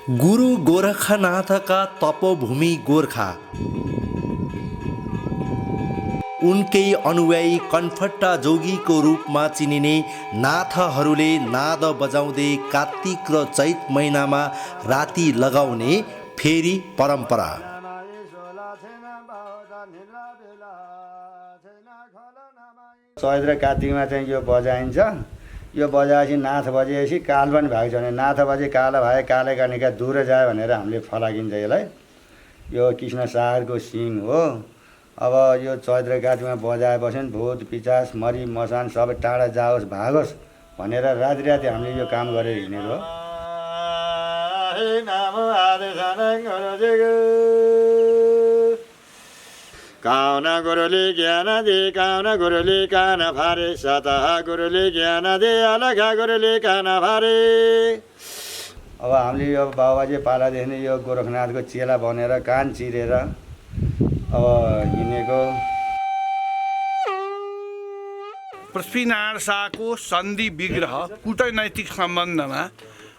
गुरु गोरखनाथका तपोभूमि गोर्खा उनकै अनुयायी कन्फट्टा जोगीको रूपमा चिनिने नाथहरूले नाद बजाउँदै कार्तिक र चैत महिनामा राति लगाउने फेरी परम्परा। चैत र कार्तिकमा चाहिँ यो बजाइन्छ। यो बजाएपछि नाथ बजेपछि काल पनि भएको छ भने नाथ बजे काल भए कालेका निका दूर जायो भनेर हामीले फलाकिन्छ यसलाई। यो कृष्ण सागरको सिङ हो। अब यो चैत र कार्तिकमा बजाएपछि भूत पिचास मरी मसान सबै टाढा जाओस् भागोस् भनेर राति राति हामीले यो काम गरेर हिँडेको काउना गुरुले ज्ञान दे काउना गुरुले कान फारे सतह गुरुले ज्ञान दे अलगा गुरुले कान फारे। अब हामीले यो बाबाजी पालादेखि नै यो गोरखनाथको चेला बनेर कान चिरेर अब हिँडेको। पृथ्वीनारायण शाहको सन्धि विग्रह कूटनैतिक सम्बन्धमा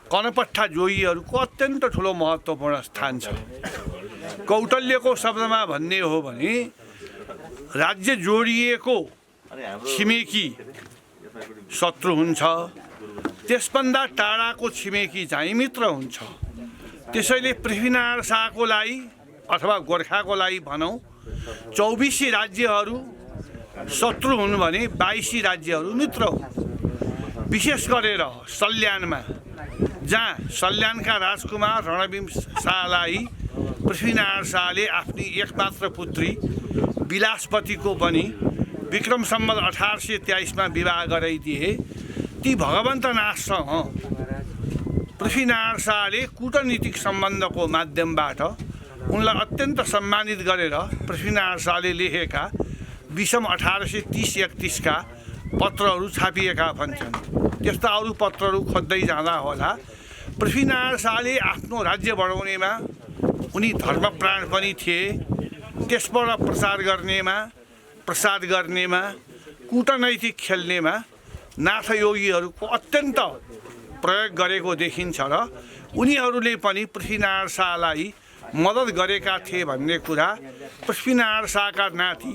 कनपट्टा जोगीहरूको अत्यन्त ठुलो महत्त्वपूर्ण स्थान छ। कौटल्यको शब्दमा भन्ने हो भने राज्य जोडिएको छिमेकी शत्रु हुन्छ, त्यसभन्दा टाढाको छिमेकी चाहिँ मित्र हुन्छ। त्यसैले पृथ्वीनारायण शाहको लागि अथवा गोर्खाको लागि भनौँ 24 राज्यहरू शत्रु हुन् भने 22 राज्यहरू मित्र हुन्। विशेष गरेर सल्यानमा जहाँ सल्यानका राजकुमार रणबीर शाहलाई पृथ्वीनारायण शाहले आफ्नी एकमात्र पुत्री विलासपतिको पनि विक्रम सम्वत 1823 विवाह गराइदिए। ती भगवन्त नाथसँग पृथ्वीनारायण शाहले कूटनीतिक सम्बन्धको माध्यमबाट उनलाई अत्यन्त सम्मानित गरेर पृथ्वीनारायण शाहले लेखेका विषम 1830-31 का पत्रहरू छापिएका भन्छन्। त्यस्ता अरू पत्रहरू खोज्दै जाँदा होला पृथ्वीनारायण शाहले आफ्नो राज्य बढाउनेमा उनी धर्मप्राण पनि थिए। त्यसबाट प्रसाद गर्नेमा कूटनैतिक खेल्नेमा नाथयोगीहरूको अत्यन्त प्रयोग गरेको देखिन्छ र उनीहरूले पनि पृथ्वीनारायण शाहलाई मद्दत गरेका थिए भन्ने कुरा पृथ्वीनारायण शाहका नाति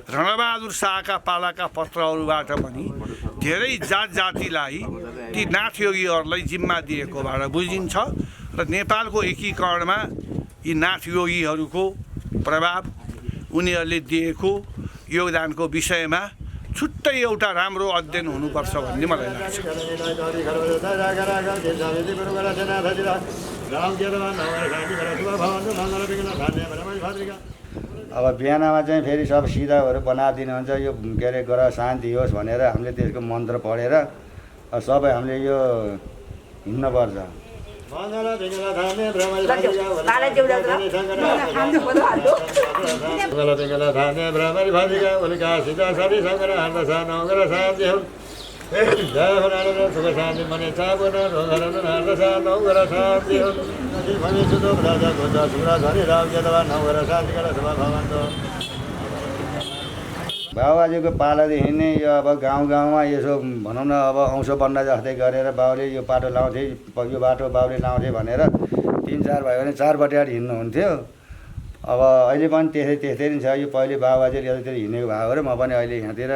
रणबहादुर शाहका पालाका पत्रहरूबाट पनि धेरै जात जातिलाई ती नाथयोगीहरूलाई जिम्मा दिएकोबाट बुझिन्छ। र नेपालको एकीकरणमा यी नाथयोगीहरूको प्रभाव उनीहरूले दिएको योगदानको विषयमा छुट्टै एउटा राम्रो अध्ययन हुनुपर्छ भन्ने मलाई लाग्छ। अब बिहानमा चाहिँ फेरि सब सिधाहरू बनाइदिनुहुन्छ। यो के अरे ग्रह शान्ति होस् भनेर हामीले त्यसको मन्त्र पढेर सबै हामीले यो हिँड्नुपर्छ। बाबाजीको पालादेखि नै यो अब गाउँ गाउँमा यसो भनौँ न अब औँसो बन्न जस्तै गरेर बाउले यो बाटो लाउँथे यो बाटो बाउले लाउँथे भनेर 3-4 भयो भने 4 बटेर हिँड्नुहुन्थ्यो। अब अहिले पनि त्यस्तै नै छ। यो पहिले बाबाजीले यतातिर हिँडेको भएको र म पनि अहिले यहाँतिर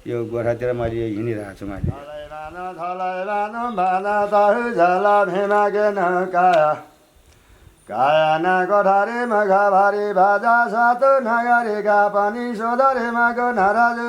यो गोर्खातिर मैले यो हिँडिरहेको छु। मैले काया न कोठारे मघा भारी बाजा सातो नगरेका पनि सोधरे माको नाराज